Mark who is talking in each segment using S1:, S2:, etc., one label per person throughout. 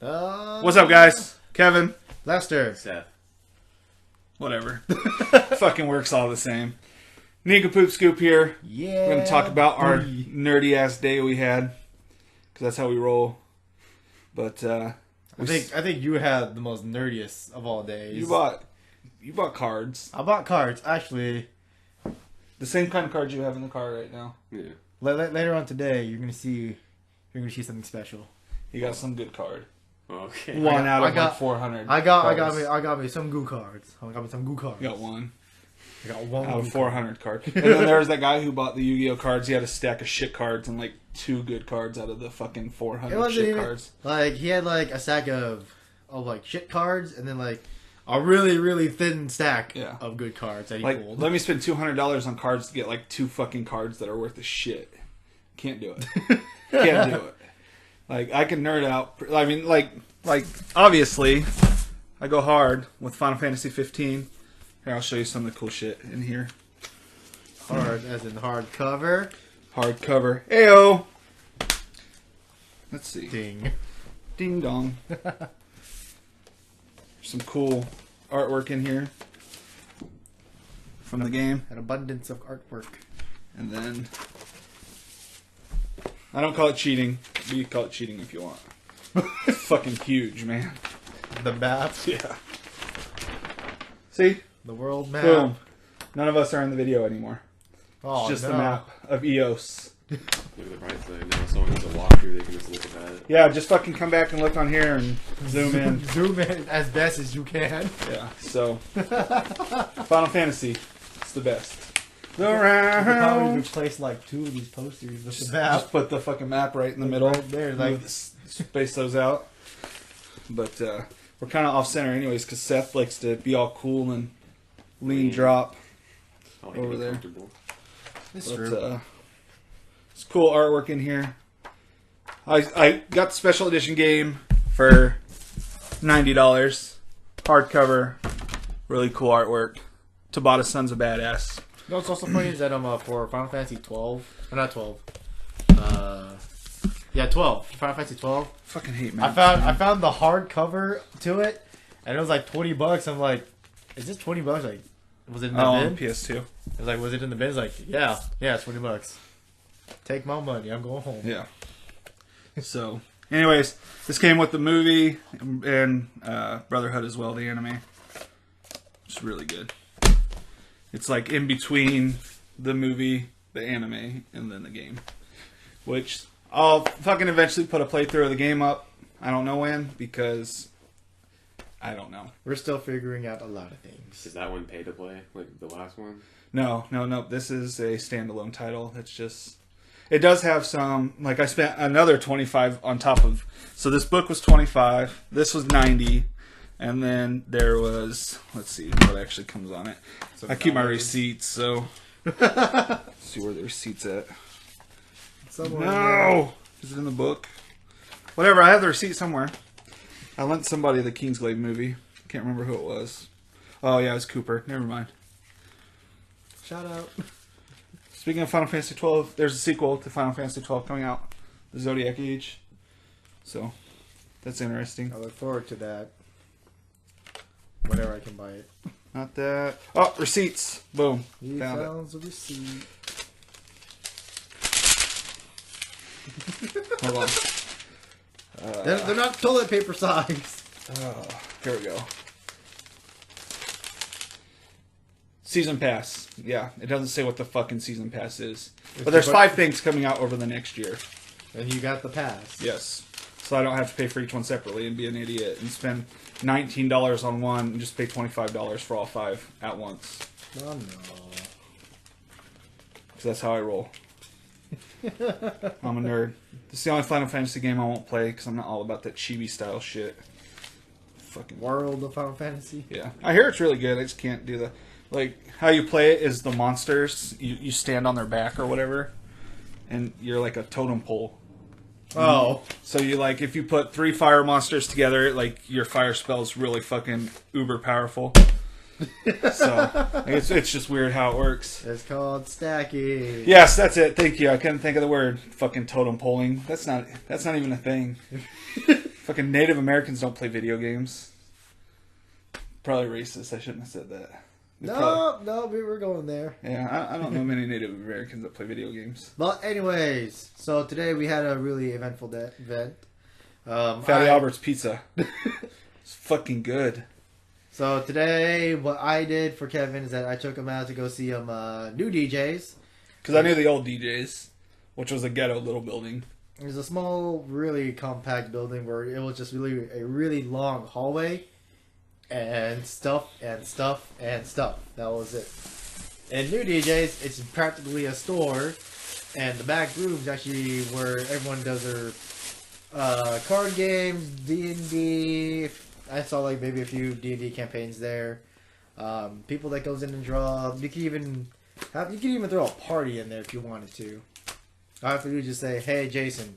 S1: What's up, guys? Kevin.
S2: Lester.
S3: Seth.
S1: Whatever. Fucking works all the same. Nika Poop Scoop here.
S2: Yeah.
S1: We're going to talk about our nerdy-ass day we had. Because that's how we roll. But,
S2: I think you had the most nerdiest of all days.
S1: You bought cards.
S2: I bought cards, actually.
S1: The same kind of cards you have in the car right now.
S3: Yeah.
S2: Later on today, you're gonna see something special.
S1: You got some good card.
S3: Okay.
S1: One out of like 400.
S2: I got me some goo cards. I got me some goo cards.
S1: You got one.
S2: I got one
S1: out of 400 cards. And then there was that guy who bought the Yu-Gi-Oh cards. He had a stack of shit cards and like 2 good cards out of the fucking 400 shit cards.
S2: Like he had like a stack of like shit cards and then like a really, really thin stack of good cards that he pulled.
S1: Let me spend $200 on cards to get like 2 fucking cards that are worth a shit. Can't do it. Can't do it. Like, I can nerd out. I mean, like obviously, I go hard with Final Fantasy 15. Here, I'll show you some of the cool shit in here.
S2: Hard, as in hardcover.
S1: Hardcover. Ayo! Let's see.
S2: Ding.
S1: Ding dong. Some cool artwork in here from the game.
S2: An abundance of artwork.
S1: And then, I don't call it cheating, but you call it cheating if you want. It's fucking huge, man.
S2: The map.
S1: Yeah. See?
S2: The world map.
S1: Boom. None of us are in the video anymore.
S2: Oh,
S1: it's just the map of EOS.
S3: Look at the bright side. Now someone has a walkthrough, they can just look at that.
S1: Yeah, just fucking come back and look on here and zoom in.
S2: Zoom in as best as you can.
S1: Yeah, so. Final Fantasy. It's the best.
S2: You could probably replace like 2 of these posters with the map.
S1: Just put the fucking map right in the middle.
S2: Right there, like
S1: space those out. But we're kind of off center anyways because Seth likes to be all cool and lean drop over there.
S2: It's true.
S1: It's cool artwork in here. I got the special edition game for $90. Hardcover. Really cool artwork. Tabata's son's a badass.
S2: You know what's also funny is that for Final Fantasy 12, or not 12. Yeah, 12. Final Fantasy 12.
S1: Fucking hate man.
S2: I found the hardcover to it, and it was like $20. I'm like, is this $20? Like, was it in the bin?
S1: On PS2.
S2: I was like, was it in the bin? It's like, yeah, it's $20. Take my money. I'm going home.
S1: Yeah. So, anyways, this came with the movie and Brotherhood as well, the anime. It's really good. It's like in between the movie, the anime, and then the game. Which I'll fucking eventually put a playthrough of the game up. I don't know when, because I don't know.
S2: We're still figuring out a lot of things.
S3: Is that one pay to play, like the last one?
S1: No. This is a standalone title. It's just... It does have some... Like, I spent another $25 on top of... So this book was $25. This was $90. And then there was... Let's see what actually comes on it. I keep my receipts, so... Let's see where the receipt's at.
S2: Somewhere
S1: No! Is it in the book? Whatever, I have the receipt somewhere. I lent somebody the Kingsglaive movie. Can't remember who it was. Oh, yeah, it was Cooper. Never mind.
S2: Shout out.
S1: Speaking of Final Fantasy 12, there's a sequel to Final Fantasy 12 coming out. The Zodiac Age. So, that's interesting.
S2: I look forward to that. Whenever I can buy it.
S1: Not that. Oh, receipts. Boom.
S2: He
S1: Found it.
S2: found the receipt.
S1: Hold on.
S2: They're not toilet paper size.
S1: Here we go. Season Pass. Yeah, it doesn't say what the fucking Season Pass is. But there's 5 things coming out over the next year.
S2: And you got the pass.
S1: Yes. So I don't have to pay for each one separately and be an idiot and spend $19 on one and just pay $25 for all 5 at once.
S2: Oh, no.
S1: Because that's how I roll. I'm a nerd. This is the only Final Fantasy game I won't play because I'm not all about that chibi style shit. Fucking
S2: World of Final Fantasy?
S1: Yeah. I hear it's really good. I just can't do the... Like, how you play it is the monsters. You stand on their back or whatever. And you're like a totem pole.
S2: Oh.
S1: So you like, if you put 3 fire monsters together, like, your fire spell's really fucking uber powerful. So, it's just weird how it works.
S2: It's called stacking.
S1: Yes, that's it. Thank you. I couldn't think of the word. Fucking totem poling. That's not even a thing. Fucking Native Americans don't play video games. Probably racist. I shouldn't have said that.
S2: No, we were going there.
S1: Yeah, I don't know many Native Americans that play video games.
S2: But anyways, so today we had a really eventful event.
S1: Fatty Albert's Pizza. It's fucking good.
S2: So today, what I did for Kevin is that I took him out to go see new DJs.
S1: Because I knew the old DJs, which was a ghetto little building.
S2: It was a small, really compact building where it was just really a really long hallway. And stuff, and stuff, and stuff. That was it. And new DJs, it's practically a store. And the back room's actually where everyone does their card games, D&D. I saw like maybe a few D&D campaigns there. People that goes in and draw. You can even throw a party in there if you wanted to. All I have to do is just say, "Hey Jason,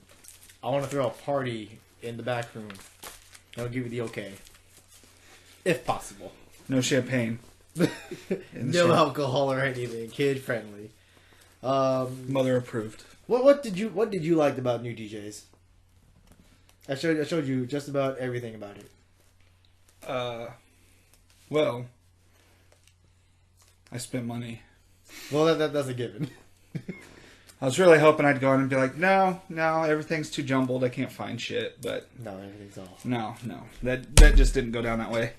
S2: I want to throw a party in the back room." I'll give you the okay. If possible.
S1: No champagne.
S2: No alcohol or anything. Kid friendly.
S1: Mother approved.
S2: What did you like about new DJs? I showed you just about everything about it.
S1: Well, I spent money.
S2: Well, that's a given.
S1: I was really hoping I'd go in and be like, no, everything's too jumbled. I can't find shit. But
S2: no, everything's all.
S1: No, that just didn't go down that way.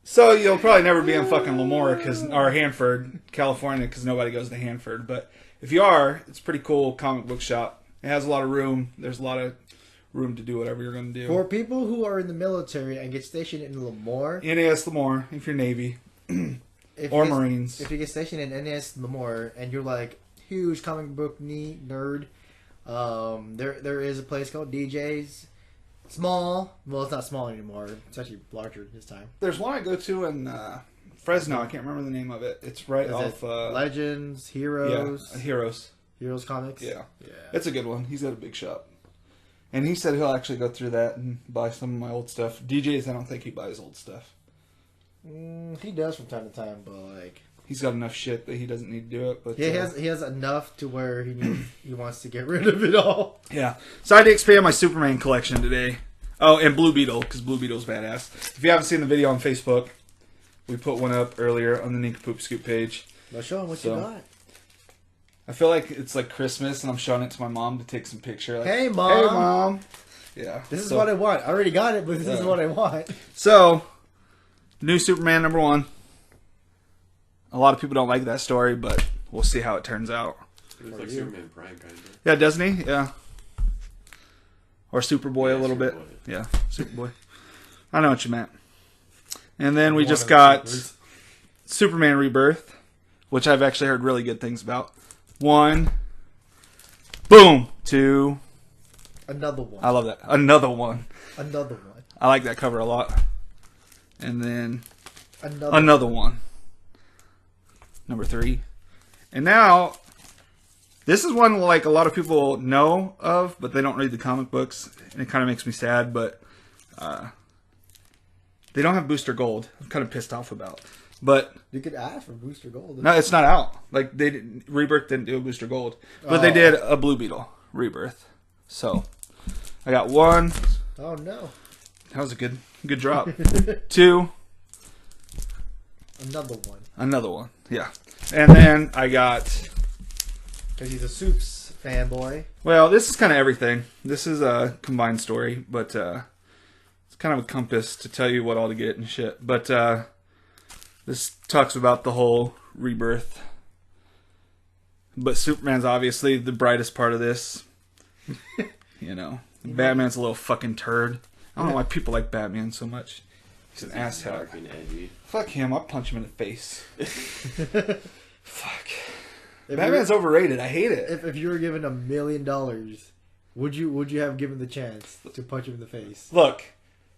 S1: So you'll probably never be in fucking Lemoore or Hanford, California, because nobody goes to Hanford. But if you are, it's a pretty cool comic book shop. It has a lot of room. There's a lot of room to do whatever you're going to do.
S2: For people who are in the military and get stationed in Lemoore,
S1: NAS Lemoore, if you're Navy or Marines.
S2: If you get stationed in NAS Lemoore and you're like huge comic book nerd, there is a place called DJ's. Small. Well, it's not small anymore. It's actually larger this time.
S1: There's one I go to in Fresno. I can't remember the name of it. It's right off...
S2: Legends, Heroes.
S1: Yeah, Heroes.
S2: Heroes Comics?
S1: Yeah. It's a good one. He's got a big shop. And he said he'll actually go through that and buy some of my old stuff. DJs, I don't think he buys old stuff.
S2: He does from time to time, but like...
S1: He's got enough shit that he doesn't need to do it. But
S2: he has enough to where he wants to get rid of it all.
S1: Yeah. So I had to expand my Superman collection today. Oh, and Blue Beetle, because Blue Beetle's badass. If you haven't seen the video on Facebook, we put one up earlier on the Nincompoop Scoop page.
S2: Well, show him what you got.
S1: I feel like it's like Christmas, and I'm showing it to my mom to take some picture. Like,
S2: hey, Mom.
S1: Hey, Mom. Yeah.
S2: This is what I want. I already got it, but this is what I want.
S1: So, new Superman *1. A lot of people don't like that story, but we'll see how it turns out.
S3: It's like Superman Prime, kind of.
S1: Yeah, doesn't he? Yeah. Or Superboy a little bit.
S3: Boy.
S1: Yeah, Superboy. I know what you meant. And then we just got Superman Rebirth, which I've actually heard really good things about. 1. Boom. 2.
S2: Another one.
S1: I love that. Another one.
S2: Another one.
S1: I like that cover a lot. And then
S2: another
S1: one. Number 3. And now, this is one like a lot of people know of, but they don't read the comic books. And it kind of makes me sad, but they don't have Booster Gold. I'm kind of pissed off about. But
S2: you could ask for Booster Gold.
S1: No, it's not out. Like Rebirth didn't do a Booster Gold, but they did a Blue Beetle Rebirth. So I got 1.
S2: Oh no,
S1: that was a good drop. 2. Another one. Yeah. And then I got...
S2: Because he's a Soups fanboy.
S1: Well, this is kind of everything. This is a combined story, but it's kind of a compass to tell you what all to get and shit. But this talks about the whole rebirth. But Superman's obviously the brightest part of this. You know. Batman's a little fucking turd. I don't know why people like Batman so much. He's an asshat.
S3: Dark and edgy.
S1: Fuck him. I'll punch him in the face. Fuck. Batman's overrated. I hate it.
S2: If you were given $1 million, would you have given the chance to punch him in the face?
S1: Look,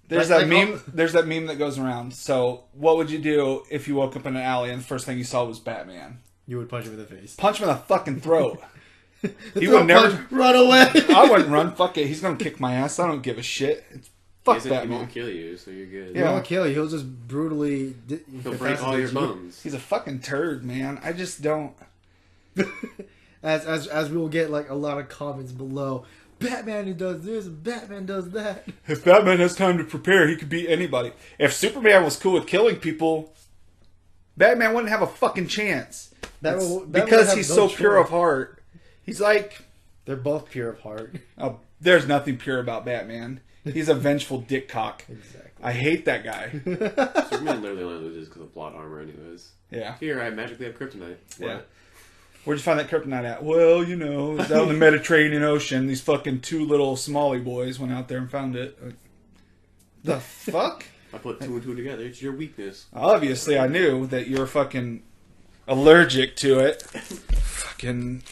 S1: there's that meme. There's that meme that goes around. So, what would you do if you woke up in an alley and the first thing you saw was Batman?
S2: You would punch him in the face.
S1: Punch him in the fucking throat. He would never
S2: run away.
S1: I wouldn't run. Fuck it. He's gonna kick my ass. I don't give a shit. Fuck Batman.
S3: He won't kill you, so you're good.
S2: He won't kill you. He'll just brutally.
S3: He'll break all your bones.
S1: He's a fucking turd, man. I just don't.
S2: As we will get like a lot of comments below. Batman who does this, and Batman does that.
S1: If Batman has time to prepare, he could beat anybody. If Superman was cool with killing people, Batman wouldn't have a fucking chance.
S2: Batman
S1: Because he's so
S2: choice.
S1: pure of heart. He's like...
S2: They're both pure of heart.
S1: Oh, there's nothing pure about Batman. He's a vengeful dick cock.
S2: Exactly.
S1: I hate that guy.
S3: Superman literally only loses because of plot armor, anyways.
S1: Yeah.
S3: Here, I magically have kryptonite.
S1: Yeah.
S3: What?
S1: Where'd you find that kryptonite at? Well, you know, it's out in the Mediterranean Ocean. These fucking two little Somali boys went out there and found it. The fuck?
S3: I put two and two together. It's your weakness.
S1: Obviously, I knew that you're fucking allergic to it. Fucking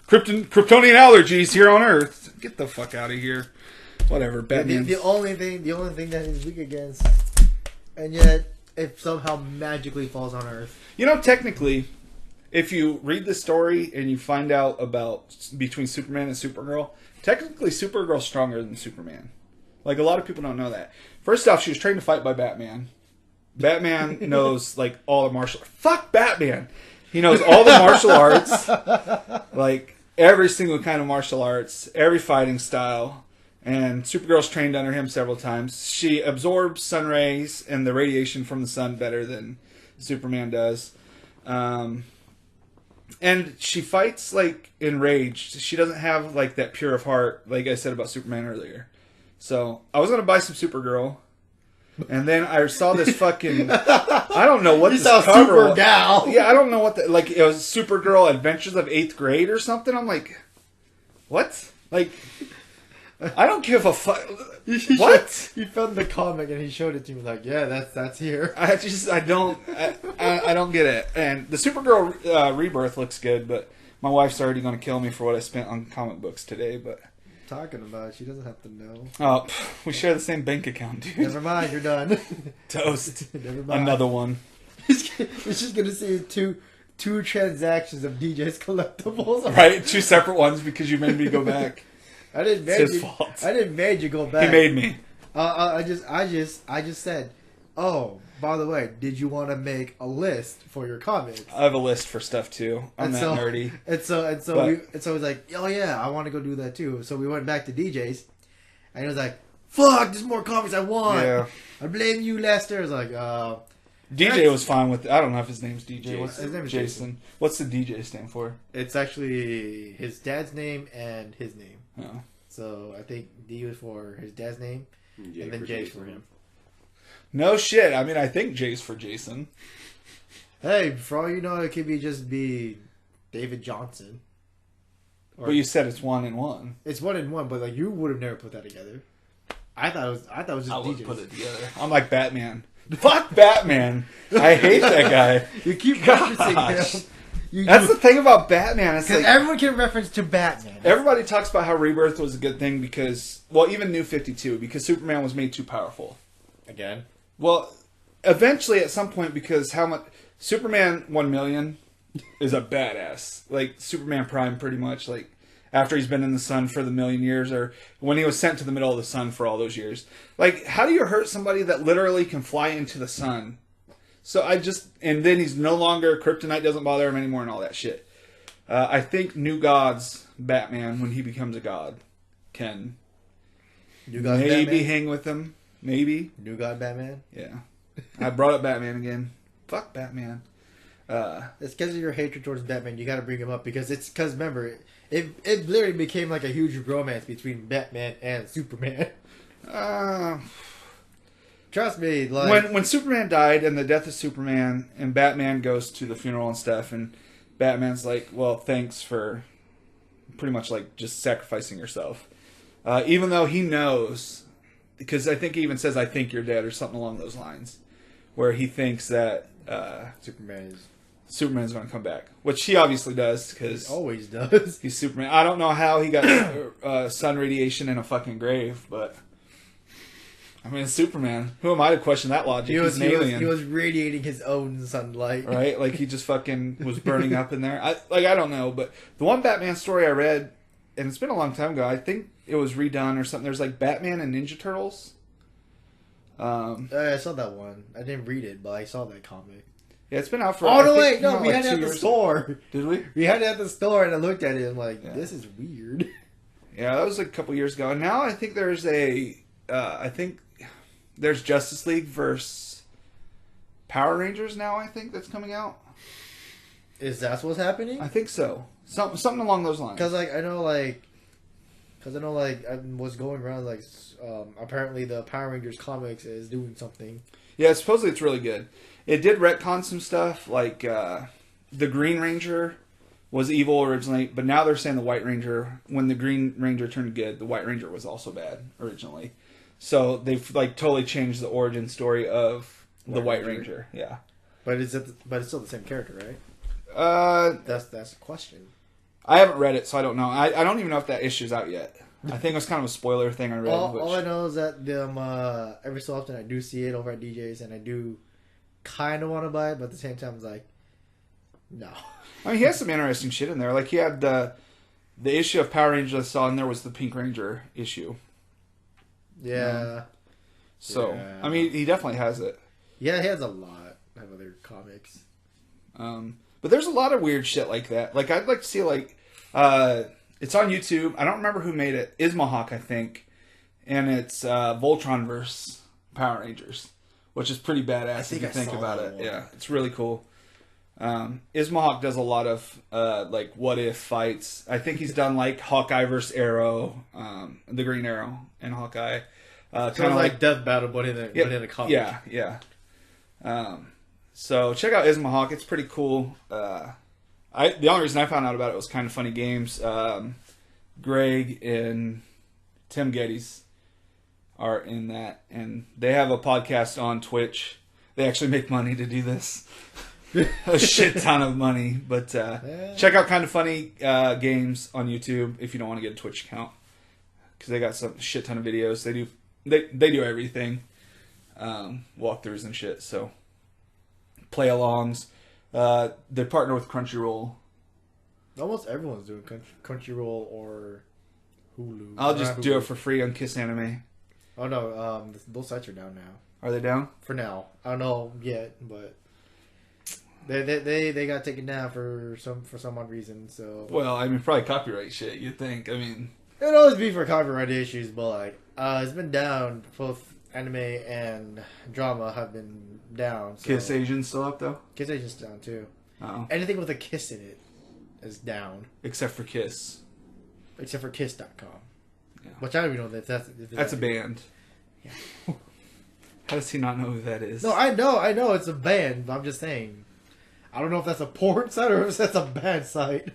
S1: Kryptonian allergies here on Earth. Get the fuck out of here. Whatever, Batman.
S2: The only thing that he's weak against, and yet it somehow magically falls on Earth.
S1: You know, technically, if you read the story and you find out about between Superman and Supergirl, technically Supergirl's stronger than Superman. Like, a lot of people don't know that. First off, she was trained to fight by Batman. Batman knows, like, all the martial... Fuck Batman! He knows all the martial arts. Like, every single kind of martial arts. Every fighting style. And Supergirl's trained under him several times. She absorbs sun rays and the radiation from the sun better than Superman does. And she fights, like, enraged. She doesn't have, like, that pure of heart, like I said about Superman earlier. So, I was going to buy some Supergirl. And then I saw this fucking... I don't know what
S2: You
S1: this
S2: saw
S1: cover was.
S2: Supergirl.
S1: Yeah, I don't know what the... Like, it was Supergirl Adventures of 8th Grade or something. I'm like, what? Like, I don't give a fuck. What?
S2: He found the comic and he showed it to me like, yeah, that's here.
S1: I don't get it. And the Supergirl Rebirth looks good, but my wife's already going to kill me for what I spent on comic books today, but...
S2: Talking about it, she doesn't have to know.
S1: Oh, we share the same bank account, dude.
S2: Never mind, you're done.
S1: Toast.
S2: Never mind.
S1: Another one.
S2: It's just gonna see two transactions of DJ's collectibles.
S1: Right? Two separate ones because you made me go back.
S2: I didn't
S1: It's
S2: make
S1: his
S2: you.
S1: fault.
S2: I didn't make you go back.
S1: He made me.
S2: I just said, oh, by the way, did you want to make a list for your comics?
S1: I have a list for stuff too. I'm that nerdy.
S2: And so
S1: But-
S2: it was like, oh yeah, I want to go do that too. So we went back to DJ's, and he was like, fuck, there's more comics I want.
S1: Yeah.
S2: I blame you, Lester. I was like,
S1: DJ was fine with... I don't know if his name's DJ.
S3: Jason.
S1: What's
S2: His name is
S1: Jason. What's the DJ stand for?
S2: it's actually his dad's name and his name.
S1: Oh.
S2: So I think D was for his dad's name, and then J's for him.
S1: No shit. I mean, I think J's for Jason.
S2: Hey, for all you know, it could be David Johnson. Or
S1: But you said it's 1 and 1.
S2: it's 1 and 1, but like you would have never put that together. I thought it was just
S1: I would
S2: DJs.
S1: put it together. I'm like Batman. Fuck Batman. I hate that guy.
S2: You keep
S1: Gosh.
S2: referencing him.
S1: That's the thing about Batman. It's
S2: Because
S1: like
S2: everyone can reference to Batman.
S1: everybody talks about how Rebirth was a good thing because, well, even New 52, because Superman was made too powerful.
S2: Again.
S1: Well, eventually at some point, because how much Superman 1 million is a badass. Like Superman Prime, pretty much. Like after he's been in the sun for the million years, or when he was sent to the middle of the sun for all those years. Like, how do you hurt somebody that literally can fly into the sun? So and then he's no longer, kryptonite doesn't bother him anymore and all that shit. I think New Gods Batman, when he becomes a god, can
S2: New God
S1: maybe
S2: Batman?
S1: hang with him. Maybe.
S2: New God Batman?
S1: Yeah. I brought up Batman again. Fuck Batman.
S2: It's because of your hatred towards Batman. You got to bring him up because remember, it literally became like a huge romance between Batman and Superman. Trust me, like
S1: When Superman died and the death of Superman and Batman goes to the funeral and stuff and Batman's like, well, thanks for pretty much like just sacrificing yourself. Even though he knows, because I think he even says, I think you're dead or something along those lines, where he thinks that Superman's going to come back, which he obviously does because
S2: always does.
S1: he's Superman. I don't know how he got sun radiation in a fucking grave, but I mean, it's Superman. Who am I to question that logic? He's an alien.
S2: He was radiating his own sunlight.
S1: Right? Like, he just fucking was burning up in there. I don't know, but the one Batman story I read, and it's been a long time ago, I think it was redone or something. There's like Batman and Ninja Turtles.
S2: I saw that one. I didn't read it, but I saw that comic.
S1: Yeah, it's been out for...
S2: Oh, no,
S1: I think,
S2: wait. No,
S1: like
S2: we had it
S1: 2
S2: at the
S1: years.
S2: store.
S1: Did we?
S2: We had it at the store, and I looked at it and I'm like,
S1: Yeah.
S2: this is weird.
S1: Yeah, that was a couple years ago. Now I think there's there's Justice League versus Power Rangers now. I think that's coming out.
S2: Is that what's happening?
S1: I think so. Something along those lines.
S2: Because I know what's going around apparently the Power Rangers comics is doing something.
S1: Yeah, supposedly it's really good. It did retcon some stuff, like the Green Ranger was evil originally, but now they're saying the White Ranger, when the Green Ranger turned good, the White Ranger was also bad originally. So they've like totally changed the origin story of the White Ranger. Yeah.
S2: But it's still the same character, right? That's the question.
S1: I haven't read it, so I don't know. I don't even know if that issue's out yet. I think it was kind of a spoiler thing I read.
S2: All I know is that every so often I do see it over at DJ's, and I do kind of want to buy it, but at the same time, it's like, no.
S1: I mean, he has some interesting shit in there. Like, he had the issue of Power Rangers I saw in there was the Pink Ranger issue.
S2: Yeah.
S1: Yeah. I mean, he definitely has it.
S2: Yeah, he has a lot of other comics.
S1: But there's a lot of weird shit like that. Like, I'd like to see, like, it's on YouTube. I don't remember who made it. Ismahawk, I think. And it's Voltron versus Power Rangers, which is pretty badass if you think about it. Yeah, it's really cool. Ismahawk does a lot of like what if fights. I think he's done like Hawkeye versus Arrow, the Green Arrow and Hawkeye.
S2: Kind of like Death Battle, but in a comic.
S1: Yeah. So check out Ismahawk. It's pretty cool. The only reason I found out about it was Kind of Funny Games. Greg and Tim Geddes are in that, and they have a podcast on Twitch. They actually make money to do this. A shit ton of money, but check out Kind of Funny Games on YouTube if you don't want to get a Twitch account, because they got some shit ton of videos. They do everything, walkthroughs and shit. So play alongs. They partner with Crunchyroll.
S2: Almost everyone's doing Crunchyroll or Hulu.
S1: I'll just do it for free on Kiss Anime.
S2: Oh no, those sites are down now.
S1: Are they down?
S2: For now, I don't know yet, but. They got taken down for some odd reason. So
S1: well, I mean, probably copyright shit. You'd think. I mean,
S2: it'd always be for copyright issues, but like it's been down. Both anime and drama have been down. So.
S1: Kiss Asian's still up though.
S2: Kiss Asian's down too.
S1: Oh.
S2: Anything with a kiss in it is down,
S1: except for Kiss.
S2: Except for Kiss.com,
S1: yeah.
S2: Which I don't even know if
S1: that's a band.
S2: Yeah.
S1: How does he not know who that is?
S2: No, I know it's a band. But I'm just saying. I don't know if that's a porn site or if that's a bad site.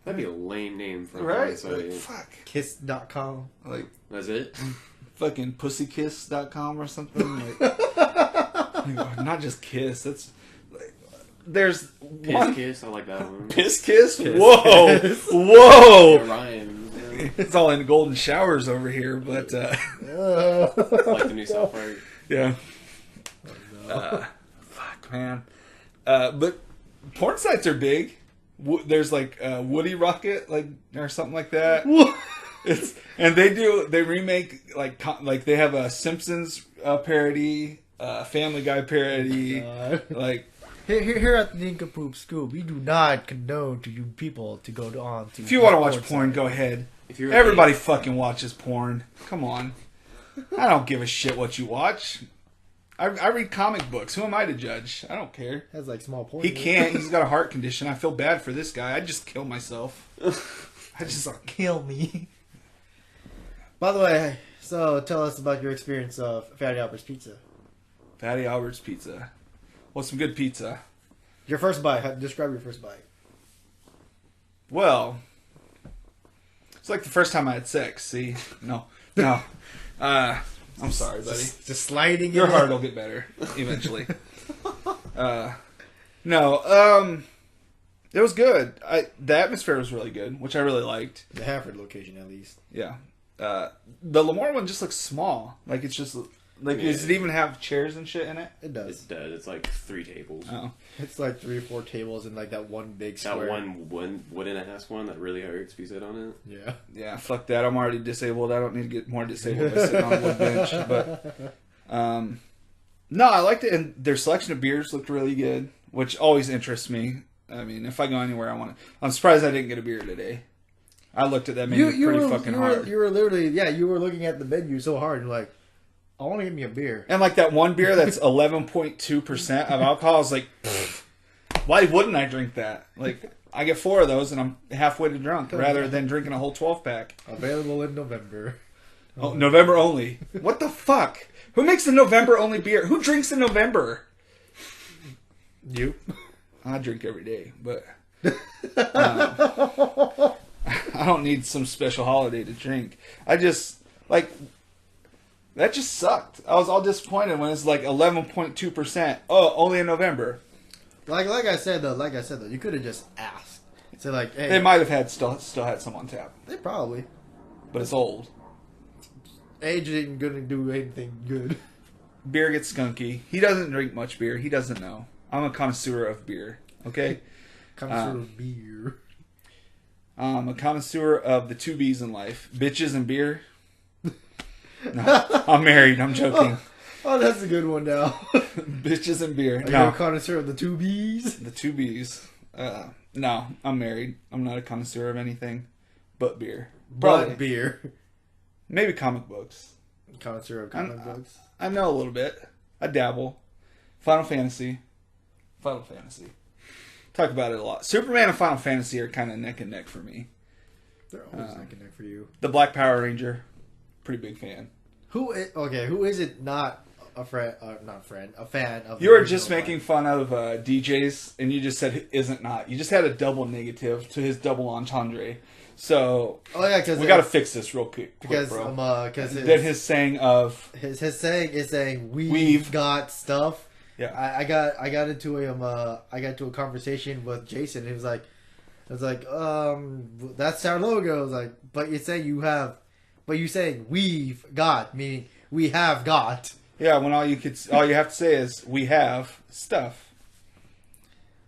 S3: That'd be a lame name for a
S1: right?
S3: porn site.
S1: Fuck.
S2: Kiss.com.
S1: Like,
S3: that's it?
S1: Fucking pussykiss.com or something. Like, not just Kiss. That's like, there's
S3: Piss
S1: one.
S3: Kiss, I like that one.
S1: Piss Kiss?
S2: Piss
S1: Whoa.
S2: Kiss.
S1: Whoa.
S3: Yeah, Ryan. Yeah.
S1: It's all in golden showers over here, but
S3: I like the new South Park.
S1: Yeah.
S2: Oh, no.
S1: Fuck, man. But porn sites are big. There's like Woody Rocket, like or something like that. And they remake like they have a Simpsons parody, Family Guy parody. Like
S2: here at Nincompoop School, we do not condone to you people to go on to.
S1: If you want to watch porn, go ahead. Everybody fucking watches porn. Come on. I don't give a shit what you watch. I read comic books. Who am I to judge? I don't care.
S2: Has like small porn.
S1: He can't. He's got a heart condition. I feel bad for this guy. I'd just kill myself.
S2: Kill me. By the way, so tell us about your experience of Fatty Albert's Pizza.
S1: Fatty Albert's Pizza. What's some good pizza?
S2: Your first bite. Describe your first bite.
S1: Well, it's like the first time I had sex. See? No. I'm sorry, buddy.
S2: Just sliding.
S1: Your heart will get better eventually. It was good. The atmosphere was really good, which I really liked.
S2: The Hanford location, at least.
S1: Yeah. The Lemoore one just looks small. Like it's just like does it even have chairs and shit in it?
S2: It does.
S3: It does. It's like 3 tables.
S1: Oh.
S2: It's like 3 or 4 tables and like that one big square.
S3: That one wooden ass one that really hurts if you sit on it.
S2: Yeah.
S1: Yeah, fuck that. I'm already disabled. I don't need to get more disabled by sitting on one bench. But no, I liked it, and their selection of beers looked really good, which always interests me. I mean, if I go anywhere, I'm surprised I didn't get a beer today. I looked at that menu pretty fucking hard.
S2: You were literally, you were looking at the menu so hard. You're like, I want to get me a beer.
S1: And like that one beer that's 11.2% of alcohol, I was like, why wouldn't I drink that? Like, I get 4 of those and I'm halfway to drunk rather than drinking a whole 12-pack.
S2: Available in November.
S1: Oh, November only. What the fuck? Who makes the November only beer? Who drinks in November?
S2: You.
S1: I drink every day, but I don't need some special holiday to drink. I just, like, that just sucked. I was all disappointed when it's like 11.2%. Oh, only in November.
S2: Like I said though, you could have just asked. So like, hey,
S1: They might have had still had some on tap,
S2: they probably.
S1: but it's old.
S2: Age ain't gonna do anything good.
S1: Beer gets skunky. He doesn't drink much beer. He doesn't know. I'm a connoisseur of beer. Okay,
S2: Connoisseur of beer.
S1: I'm a connoisseur of the 2 B's in life: bitches and beer. No, I'm married. I'm joking.
S2: Oh, that's a good one now.
S1: Bitches and beer.
S2: Are you a connoisseur of the 2 B's?
S1: The 2 B's. No, I'm married. I'm not a connoisseur of anything but beer. Probably.
S2: But beer.
S1: Maybe comic books.
S2: Connoisseur of comic books.
S1: I know a little bit. I dabble. Final Fantasy. Talk about it a lot. Superman and Final Fantasy are kind of neck and neck for me.
S2: They're always neck and neck for you.
S1: The Black Power Ranger. Pretty big fan.
S2: Who is it not a friend, a fan of?
S1: You were just making fun of DJs, and you just said isn't not. You just had a double negative to his double entendre. So
S2: because
S1: we got to fix this real quick,
S2: because
S1: bro.
S2: then
S1: his saying of
S2: his saying is saying
S1: we've
S2: got stuff.
S1: Yeah,
S2: I got into a conversation with Jason. He was like, that's our logo. I was like, but you're saying you have, but you saying we've got, meaning we have got.
S1: Yeah, when all you have to say is we have stuff.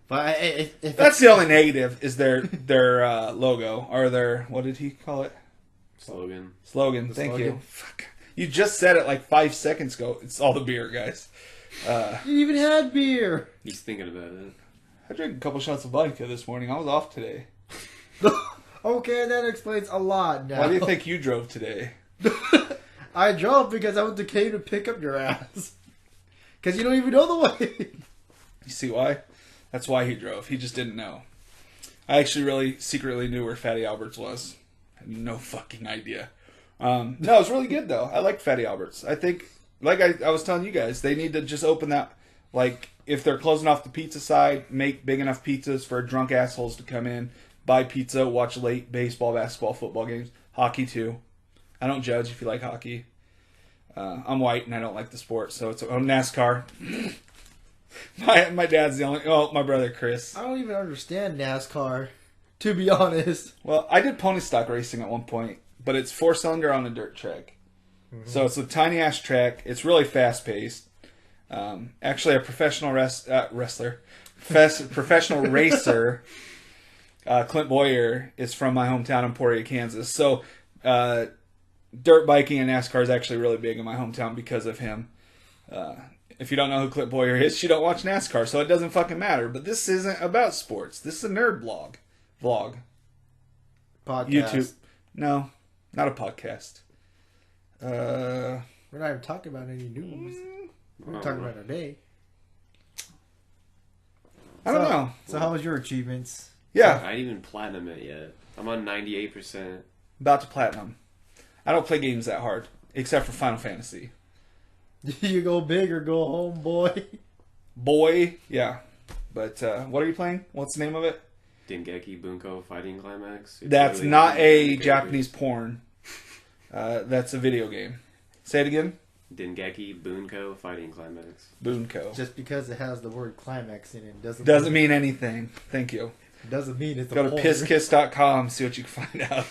S2: But
S1: that's the only negative is their logo or their, what did he call it?
S3: Slogan.
S1: Thank you. Fuck. You just said it like 5 seconds ago. It's all the beer, guys.
S2: You even had beer.
S3: He's thinking about it.
S1: I drank a couple shots of vodka this morning. I was off today.
S2: Okay, that explains a lot now.
S1: Why do you think you drove today?
S2: I drove because I went to K to pick up your ass. Because you don't even know the way.
S1: You see why? That's why he drove. He just didn't know. I actually really secretly knew where Fatty Albert's was. I had no fucking idea. No, it was really good though. I like Fatty Albert's. I think, like I was telling you guys, they need to just open that, like, if they're closing off the pizza side, make big enough pizzas for drunk assholes to come in, buy pizza, watch late baseball, basketball, football games, hockey too. I don't judge if you like hockey. I'm white and I don't like the sport, so it's NASCAR. My dad's the only. Oh, my brother Chris.
S2: I don't even understand NASCAR, to be honest.
S1: Well, I did pony stock racing at one point, but it's 4-cylinder on a dirt track. Mm-hmm. So it's a tiny ass track. It's really fast paced. Actually, a professional professional racer, Clint Boyer, is from my hometown, Emporia, Kansas. So dirt biking and NASCAR is actually really big in my hometown because of him. If you don't know who Clint Boyer is, you don't watch NASCAR, so it doesn't fucking matter. But this isn't about sports. This is a nerd vlog.
S2: Podcast.
S1: YouTube. No, not a podcast.
S2: We're not even talking about any news. We're talking about our day.
S1: I don't know.
S2: So how was your achievements?
S1: Yeah.
S3: I didn't even platinum it yet. I'm on 98%.
S1: About to platinum. I don't play games that hard, except for Final Fantasy.
S2: You go big or go home, boy.
S1: Boy, yeah. But what are you playing? What's the name of it?
S3: Dengeki Bunko Fighting Climax. It's
S1: That's
S3: literally
S1: not a
S3: Dengeki.
S1: Japanese porn. That's a video game. Say it again.
S3: Dengeki Bunko Fighting Climax.
S1: Bunko.
S2: Just because it has the word climax in it
S1: Doesn't mean anything. Thank you.
S2: Doesn't mean it's
S1: Go
S2: a
S1: to
S2: porn.
S1: pisskiss.com, see what you can find out.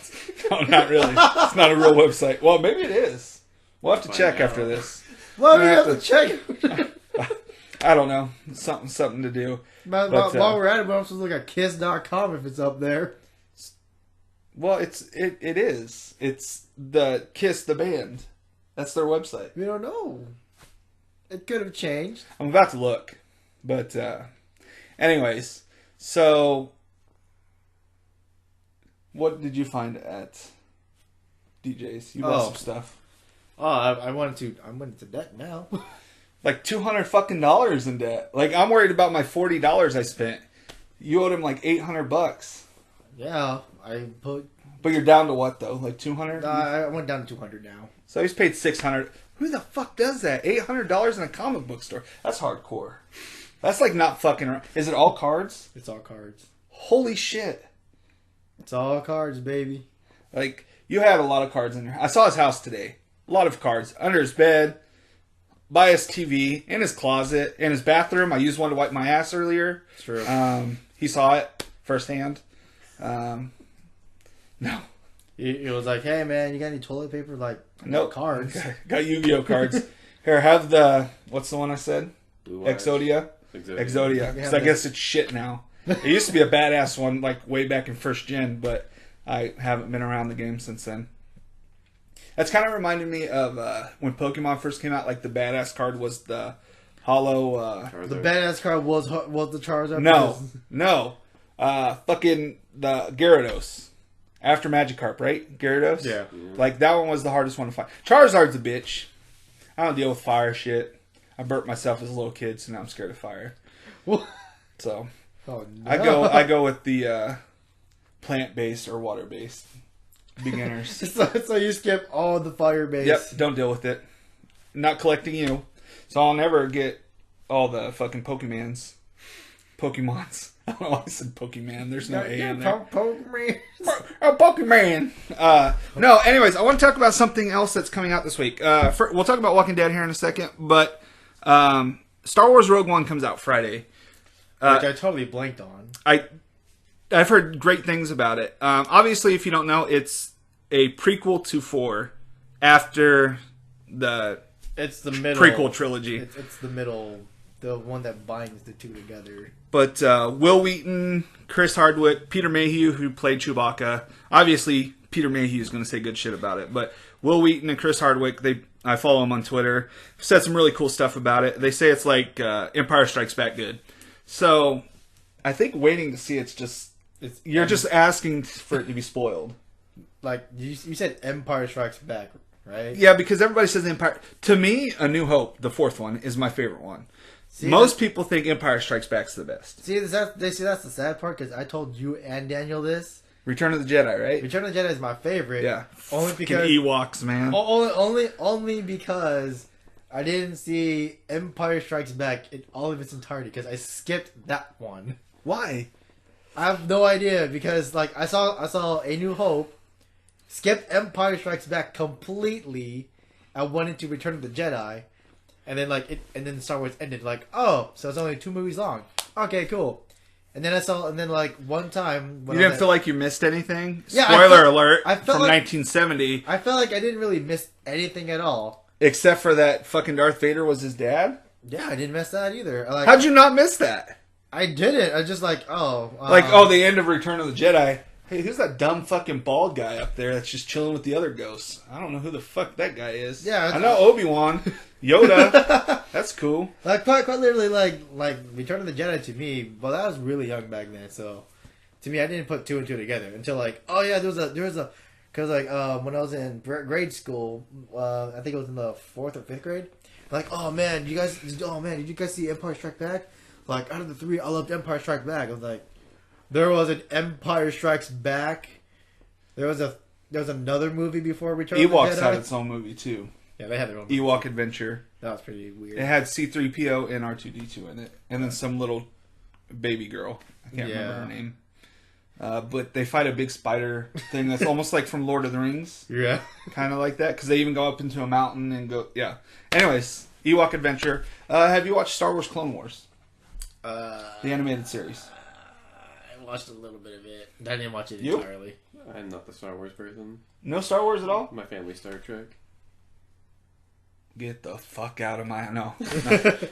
S1: No, not really. It's not a real website. Well, maybe it is. We'll have to check
S3: out.
S1: after this.
S2: Well, we have to check.
S1: I don't know. Something to do.
S2: While we're at it, we're supposed to look at kiss.com if it's up there.
S1: Well, it is. It's the Kiss the band. That's their website.
S2: We don't know. It could have changed.
S1: I'm about to look. But anyways, so What did you find at DJ's? You bought some stuff.
S2: Oh, I went into debt now.
S1: Like $200 fucking dollars in debt. Like I'm worried about my $40 I spent. You owed him like $800.
S2: Yeah, I put.
S1: But you're down to what though? Like 200?
S2: I went down to 200 now.
S1: So he's paid $600. Who the fuck does that? $800 in a comic book store. That's hardcore. That's like not fucking around. Is it all cards?
S2: It's all cards.
S1: Holy shit.
S2: It's all cards, baby.
S1: Like, you have a lot of cards in there. I saw his house today. A lot of cards. Under his bed, by his TV, in his closet, in his bathroom. I used one to wipe my ass earlier.
S2: It's true.
S1: He saw it firsthand. No.
S2: He was like, hey, man, you got any toilet paper? Like,
S1: no
S2: cards.
S1: Got Yu-Gi-Oh cards. Here, have the... What's the one I said?
S3: Blue Eyes.
S1: Exodia. Because I guess it's shit now. It used to be a badass one, like, way back in first gen, but I haven't been around the game since then. That's kind of reminded me of when Pokemon first came out, like, the badass card was the hollow...
S2: the badass card was the Charizard?
S1: No. Fucking the Gyarados. After Magikarp, right? Gyarados?
S2: Yeah.
S1: Like, that one was the hardest one to fight. Charizard's a bitch. I don't deal with fire shit. I burnt myself as a little kid, so now I'm scared of fire. So,
S2: oh, no.
S1: I go with the plant-based or water-based beginners.
S2: So you skip all the fire-based.
S1: Yep, don't deal with it. Not collecting you. So I'll never get all the fucking Pokemons. I don't know why I said Pokemon. There's no A in there.
S2: Pokemon.
S1: Pokemon. No, anyways, I want to talk about something else that's coming out this week. We'll talk about Walking Dead here in a second, but Star Wars Rogue One comes out Friday.
S2: Which I totally blanked on.
S1: I've heard great things about it. Obviously, if you don't know, it's a prequel to 4 after the
S2: It's the middle
S1: prequel trilogy.
S2: It's the middle, the one that binds the two together.
S1: But Will Wheaton, Chris Hardwick, Peter Mayhew, who played Chewbacca. Obviously, Peter Mayhew is going to say good shit about it. But Will Wheaton and Chris Hardwick, I follow them on Twitter, said some really cool stuff about it. They say it's like Empire Strikes Back good. So I think waiting to see you're just asking for it to be spoiled.
S2: Like, you said Empire Strikes Back, right?
S1: Yeah, because everybody says Empire. To me, A New Hope, the 4th one, is my favorite one.
S2: See,
S1: most people think Empire Strikes Back's the best.
S2: See, that's the sad part, because I told you and Daniel this.
S1: Return of the Jedi, right?
S2: Return of the Jedi is my favorite.
S1: Yeah.
S2: Only because
S1: Ewoks, man.
S2: Only because I didn't see Empire Strikes Back in all of its entirety, because I skipped that one.
S1: Why?
S2: I have no idea, because like I saw A New Hope, skipped Empire Strikes Back completely, I went into Return of the Jedi, and then Star Wars ended like, oh, so it's only 2 movies long. Okay, cool. And then like one time when
S1: you didn't feel like you missed anything?
S2: Yeah,
S1: Spoiler alert
S2: I felt
S1: from
S2: like,
S1: 1970.
S2: I felt like I didn't really miss anything at all.
S1: Except for that fucking Darth Vader was his dad?
S2: Yeah, I didn't miss that either. Like,
S1: how'd you not miss that?
S2: I didn't. I just like,
S1: the end of Return of the Jedi. Hey, who's that dumb fucking bald guy up there that's just chilling with the other ghosts? I don't know who the fuck that guy is.
S2: Yeah,
S1: I know Obi-Wan, Yoda. That's cool.
S2: Like quite literally, like Return of the Jedi to me. Well, I was really young back then, so to me, I didn't put 2 and 2 together until like, oh yeah, there was a, because like when I was in grade school, I think it was in the 4th or 5th grade. Like, did you guys see Empire Strikes Back? Like, out of the 3, I loved Empire Strikes Back. I was like, there was an Empire Strikes Back. There was another movie before Return of the Jedi.
S1: Ewoks had its own movie too.
S2: Yeah, they had their own
S1: movie. Ewok Adventure.
S2: That was pretty weird.
S1: It had C-3PO and R2-D2 in it, and then some little baby girl. I can't remember her name. But they fight a big spider thing that's almost like from Lord of the Rings.
S2: Yeah.
S1: Kind of like that, because they even go up into a mountain and go... Yeah. Anyways, Ewok Adventure. Have you watched Star Wars Clone Wars? The animated series.
S2: I watched a little bit of it. I didn't watch it entirely.
S3: I'm not the Star Wars person.
S1: No Star Wars at all?
S3: My family's Star Trek.
S1: Get the fuck out of my... No.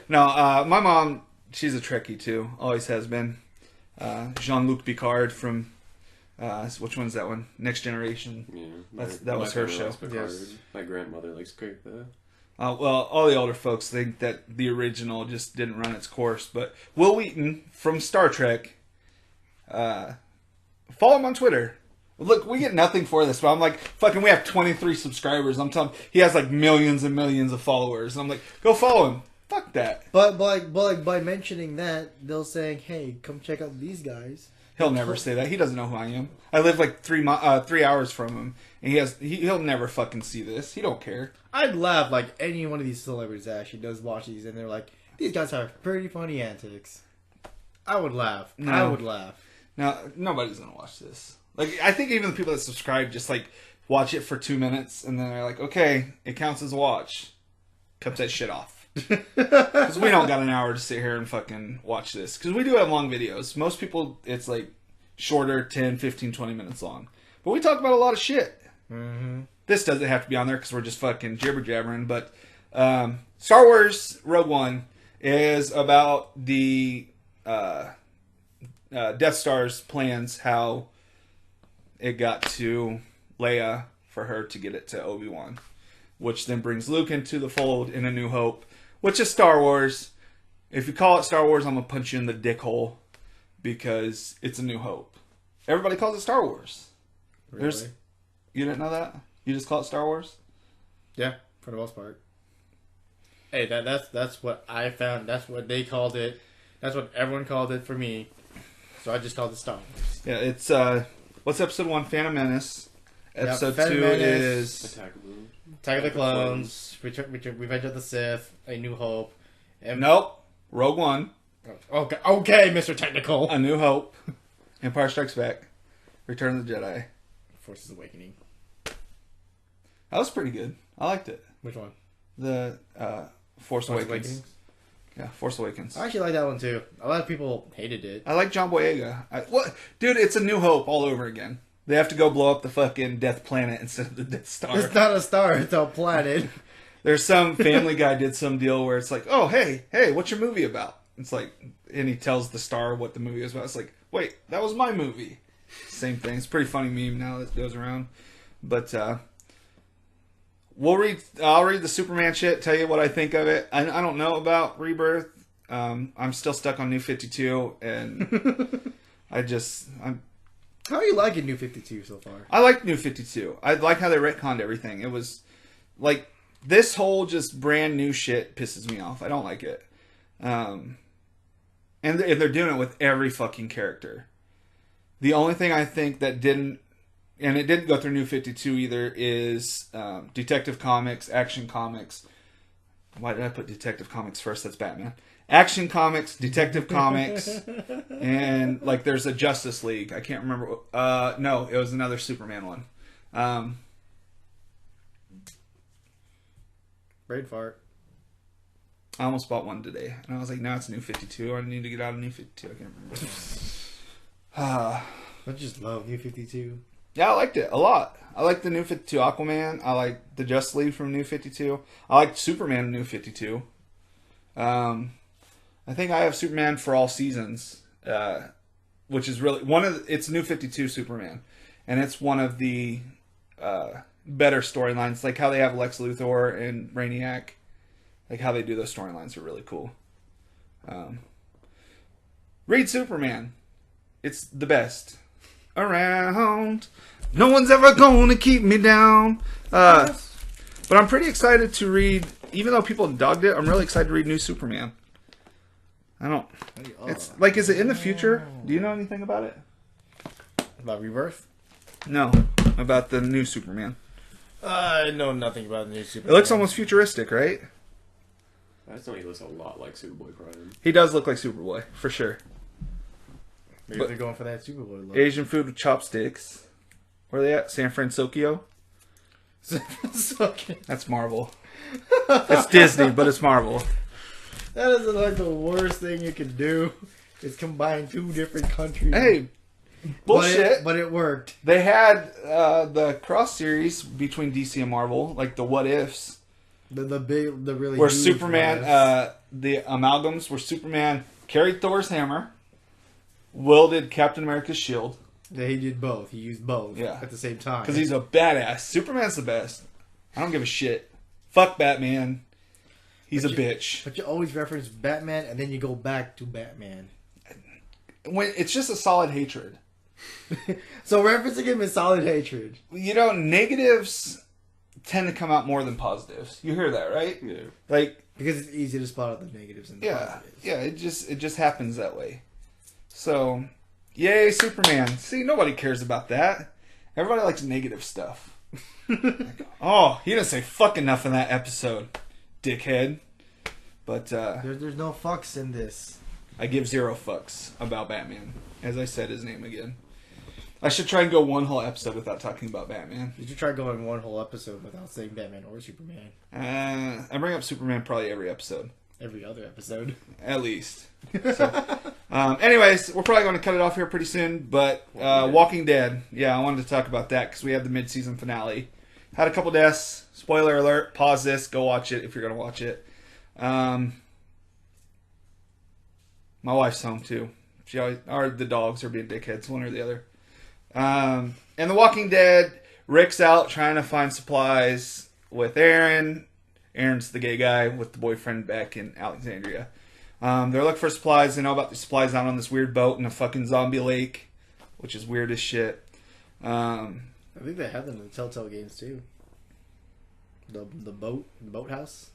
S1: My mom, she's a Trekkie too. Always has been. Jean-Luc Picard from... which one's that one? Next Generation.
S3: Yeah,
S1: that was her show.
S3: Yes. My grandmother likes that.
S1: Well, all the older folks think that the original just didn't run its course. But Will Wheaton from Star Trek, follow him on Twitter. Look, we get nothing for this, but I'm like, fucking, we have 23 subscribers. I'm telling he has like millions and millions of followers. And I'm like, go follow him. Fuck that.
S2: But by mentioning that, they'll saying, hey, come check out these guys.
S1: He'll never say that. He doesn't know who I am. I live like 3 hours from him, and he'll never fucking see this. He don't care.
S2: I'd laugh like any one of these celebrities that actually does watch these, and they're like, these guys have pretty funny antics. I would laugh.
S1: No.
S2: I would laugh.
S1: Now, nobody's gonna watch this. Like, I think even the people that subscribe just like watch it for 2 minutes, and then they're like, okay, it counts as a watch. Cut that shit off. Because we don't got an hour to sit here and fucking watch this. Because we do have long videos. Most people, it's like shorter, 10, 15, 20 minutes long. But we talk about a lot of shit.
S2: Mm-hmm.
S1: This doesn't have to be on there because we're just fucking jibber-jabbering. But Star Wars Rogue One is about the Death Star's plans, how it got to Leia for her to get it to Obi-Wan. Which then brings Luke into the fold in A New Hope. Which is Star Wars. If you call it Star Wars, I'm going to punch you in the dick hole. Because it's A New Hope. Everybody calls it Star Wars.
S2: Really?
S1: You didn't know that? You just call it Star Wars?
S2: Yeah, for the most part. Hey, that's what I found. That's what they called it. That's what everyone called it for me. So I just called it Star Wars.
S1: Yeah, it's, what's episode 1? Phantom Menace. Episode
S2: Phantom
S1: 2
S2: Menace.
S1: is...
S2: Attack of the Clones, Revenge of the Sith, A New Hope. And
S1: Nope. Rogue One.
S2: Okay, Mr. Technical.
S1: A New Hope. Empire Strikes Back. Return of the Jedi.
S2: Force Awakening.
S1: That was pretty good. I liked it.
S2: Which one?
S1: The Force Awakens. Yeah, Force Awakens.
S2: I actually like that one too. A lot of people hated it.
S1: I like John Boyega. What, dude? It's A New Hope all over again. They have to go blow up the fucking Death Planet instead of the Death Star.
S2: It's not a star; it's a planet.
S1: There's some Family Guy did some deal where it's like, oh hey, what's your movie about? It's like, and he tells the star what the movie is about. It's like, wait, that was my movie. Same thing. It's a pretty funny meme now that goes around. But I'll read the Superman shit, tell you what I think of it. I don't know about Rebirth. I'm still stuck on New 52, and
S2: How are you liking New 52 so far?
S1: I like New 52. I like how they retconned everything. It was like this whole just brand new shit pisses me off. I don't like it. And they're doing it with every fucking character. The only thing I think that didn't, and it didn't go through New 52 either, is Detective Comics, Action Comics. Why did I put Detective Comics first? That's Batman. Action Comics, Detective Comics, and like there's a Justice League. I can't remember. No, it was another Superman one.
S2: Brain fart.
S1: I almost bought one today, and I was like, "No, it's New 52. I need to get out of New 52." I can't remember.
S2: I just love New 52.
S1: Yeah, I liked it a lot. I like the New 52 Aquaman. I like the Justice League from New 52. I liked Superman in New 52. I think I have Superman for all seasons, which is really it's New 52 Superman, and it's one of the better storylines. Like how they have Lex Luthor and Brainiac, like how they do those storylines are really cool. Read Superman, it's the best around. No one's ever gonna keep me down. But I'm pretty excited to read, even though people dogged it. I'm really excited to read New Superman. I don't. It's like, is it in the future? Do you know anything about it?
S2: About Rebirth?
S1: No, about the new Superman.
S2: I know nothing about the new Superman.
S1: It looks almost futuristic, right?
S3: I just know he looks a lot like Superboy Prime.
S1: He does look like Superboy, for sure.
S2: Maybe they're going for that Superboy look.
S1: Asian food with chopsticks. Where are they at? San Francisco? That's Marvel. It's Disney, but it's Marvel.
S2: That is like the worst thing you can do. Is combine two different countries.
S1: Hey, bullshit.
S2: But it worked.
S1: They had the cross series between DC and Marvel, like the What Ifs.
S2: The really
S1: where
S2: huge
S1: Superman, the amalgams where Superman carried Thor's hammer, wielded Captain America's shield.
S2: Yeah, he did both. He used both at the same time.
S1: Because he's a badass. Superman's the best. I don't give a shit. Fuck Batman. He's a bitch.
S2: But you always reference Batman and then you go back to Batman.
S1: When it's just a solid hatred.
S2: So referencing him is solid hatred.
S1: You know, negatives tend to come out more than positives. You hear that, right?
S3: Yeah.
S1: Like,
S2: Because it's easy to spot out the negatives and the positives.
S1: yeah, it just happens that way. So, yay, Superman. See, nobody cares about that. Everybody likes negative stuff. Like, oh, he didn't say fuck enough in that episode, dickhead. But
S2: There's no fucks in this.
S1: I give 0 fucks about Batman, as I said his name again. I should try and go one whole episode without talking about Batman.
S2: Did you try going one whole episode without saying Batman or Superman?
S1: I bring up Superman probably every episode.
S2: Every other episode.
S1: At least. So, anyways, we're probably going to cut it off here pretty soon. But Walking Dead. Yeah, I wanted to talk about that because we have the mid-season finale. Had a couple deaths. Spoiler alert. Pause this. Go watch it if you're going to watch it. My wife's home too. She always, or the dogs are being dickheads, one or the other. And The Walking Dead, Rick's out trying to find supplies with Aaron. Aaron's the gay guy with the boyfriend back in Alexandria. They're looking for supplies. They know about the supplies out on this weird boat in a fucking zombie lake, which is weird as shit.
S2: I think they have them in the Telltale games too. The boathouse.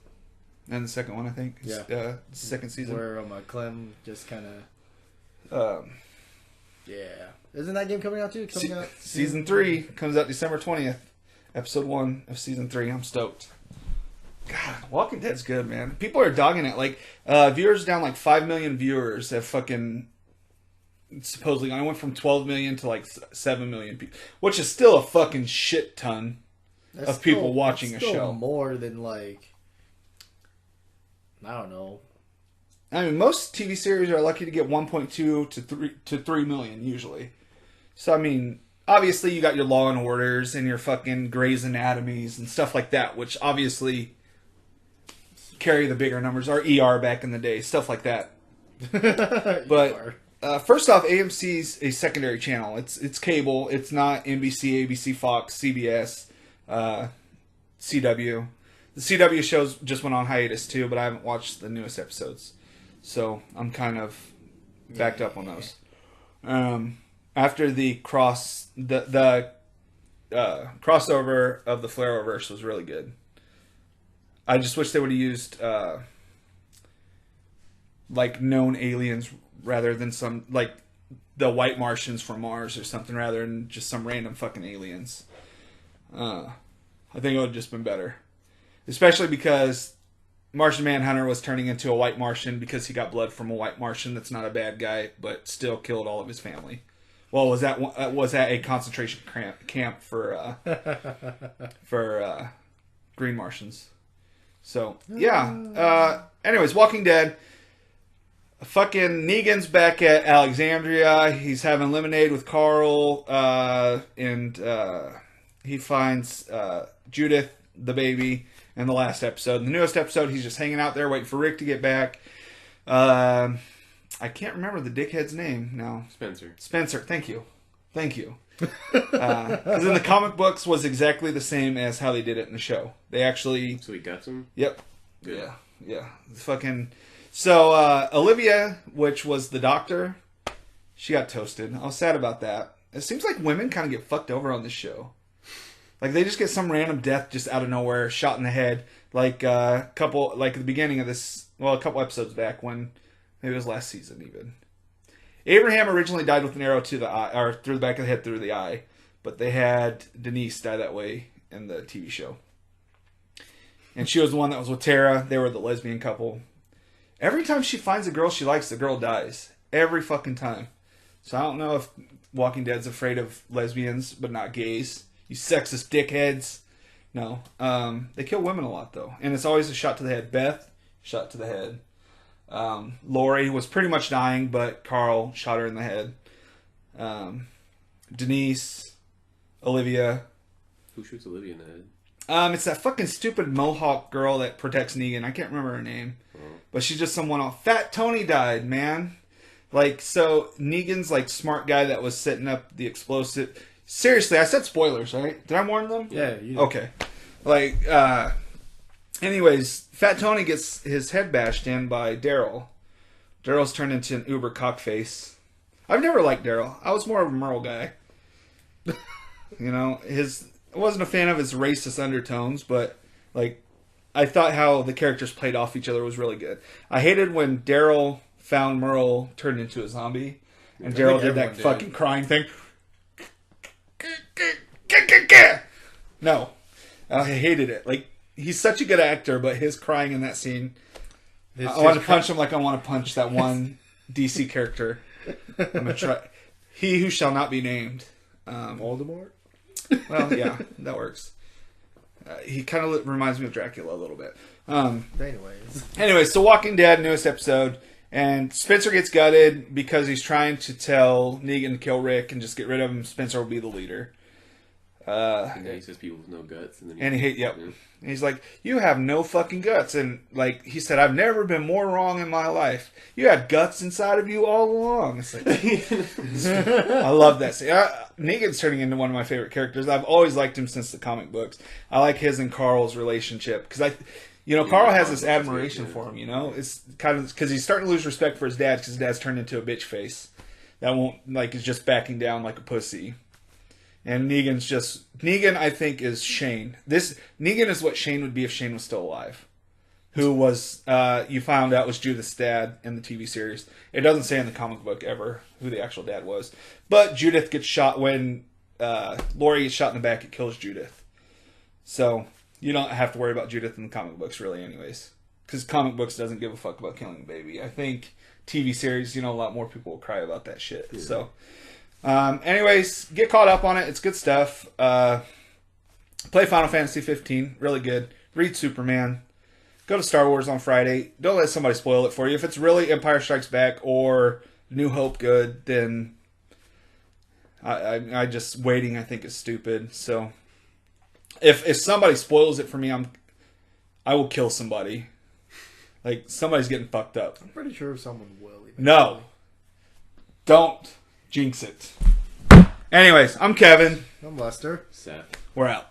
S1: And the second one, I think.
S2: Yeah.
S1: Second season.
S2: Where Clem just kind of... yeah. Isn't that game coming out too?
S1: Season 3 comes out December 20th. Episode 1 of Season 3. I'm stoked. God, Walking Dead's good, man. People are dogging it. Like, viewers down like 5 million viewers have fucking... Supposedly, I went from 12 million to like 7 million people. Which is still a fucking shit ton of people watching a show.
S2: More than like... I don't know.
S1: I mean, most TV series are lucky to get 1.2 to 3 million usually. So I mean, obviously you got your Law and Orders and your fucking Grey's Anatomies and stuff like that, which obviously carry the bigger numbers. Or ER back in the day, stuff like that. But first off, AMC's a secondary channel. It's cable. It's not NBC, ABC, Fox, CBS, CW. The CW shows just went on hiatus too, but I haven't watched the newest episodes. So I'm kind of backed up on those. After the crossover of the Flareverse was really good. I just wish they would have used like known aliens rather than some like the White Martians from Mars or something, rather than just some random fucking aliens. I think it would have just been better. Especially because Martian Manhunter was turning into a White Martian because he got blood from a White Martian that's not a bad guy, but still killed all of his family. Well, was that a concentration camp for Green Martians? So yeah. Anyways, Walking Dead. Fucking Negan's back at Alexandria. He's having lemonade with Carl, and he finds Judith, the baby. In the last episode. In the newest episode, he's just hanging out there waiting for Rick to get back. I can't remember the dickhead's name now. Spencer, thank you. Because in the comic books was exactly the same as how they did it in the show. They actually...
S3: So he got him?
S1: Yep. Good. Yeah. Fucking... So, Olivia, which was the doctor, she got toasted. I was sad about that. It seems like women kind of get fucked over on this show. Like, they just get some random death just out of nowhere, shot in the head. Like, at the beginning of this, well, a couple episodes back when, maybe it was last season even. Abraham originally died with an arrow to the eye, or through the back of the head through the eye. But they had Denise die that way in the TV show. And she was the one that was with Tara. They were the lesbian couple. Every time she finds a girl she likes, the girl dies. Every fucking time. So I don't know if Walking Dead's afraid of lesbians, but not gays. You sexist dickheads. No. They kill women a lot, though. And it's always a shot to the head. Beth, shot to the head. Lori was pretty much dying, but Carl shot her in the head. Denise, Olivia.
S3: Who shoots Olivia in the head?
S1: It's that fucking stupid Mohawk girl that protects Negan. I can't remember her name. But she's just someone else. Fat Tony died, man. Like, so Negan's, like, smart guy that was setting up the explosive... Seriously, I said spoilers, right? Did I warn them?
S2: Yeah, you did.
S1: Okay. Like, anyways, Fat Tony gets his head bashed in by Daryl. Daryl's turned into an uber cockface. I've never liked Daryl. I was more of a Merle guy. I wasn't a fan of his racist undertones, but like I thought how the characters played off each other was really good. I hated when Daryl found Merle turned into a zombie, and Daryl did that fucking crying thing. No, I hated it. Like, he's such a good actor, but his crying in that scene, I want to punch him like I want to punch that one DC character. I'm gonna try. He who shall not be named.
S2: Voldemort?
S1: Well, yeah, that works. He kind of reminds me of Dracula a little bit. Anyways, so Walking Dead, newest episode. And Spencer gets gutted because he's trying to tell Negan to kill Rick and just get rid of him. Spencer will be the leader.
S3: And he says people with no guts.
S1: And he's like, you have no fucking guts. And like he said, I've never been more wrong in my life. You had guts inside of you all along. It's like, I love that scene. Negan's turning into one of my favorite characters. I've always liked him since the comic books. I like his and Carl's relationship because Carl has this admiration for him. It's kind of because he's starting to lose respect for his dad because his dad's turned into a bitch face that is just backing down like a pussy. And Negan, I think, is Shane. Negan is what Shane would be if Shane was still alive. Who was, you found out was Judith's dad in the TV series. It doesn't say in the comic book ever who the actual dad was. But Judith gets shot when Laurie gets shot in the back, it kills Judith. So, you don't have to worry about Judith in the comic books, really, anyways. Because comic books doesn't give a fuck about killing a baby. I think TV series, a lot more people will cry about that shit. Yeah. So... anyways, get caught up on it. It's good stuff. Play Final Fantasy 15. Really good. Read Superman. Go to Star Wars on Friday. Don't let somebody spoil it for you. If it's really Empire Strikes Back or New Hope good, then I just waiting I think is stupid. So if somebody spoils it for me, I will kill somebody. Like somebody's getting fucked up.
S2: I'm pretty sure someone will.
S1: No. Don't. Jinx it. Anyways, I'm Kevin.
S2: I'm Lester.
S3: Seth.
S1: We're out.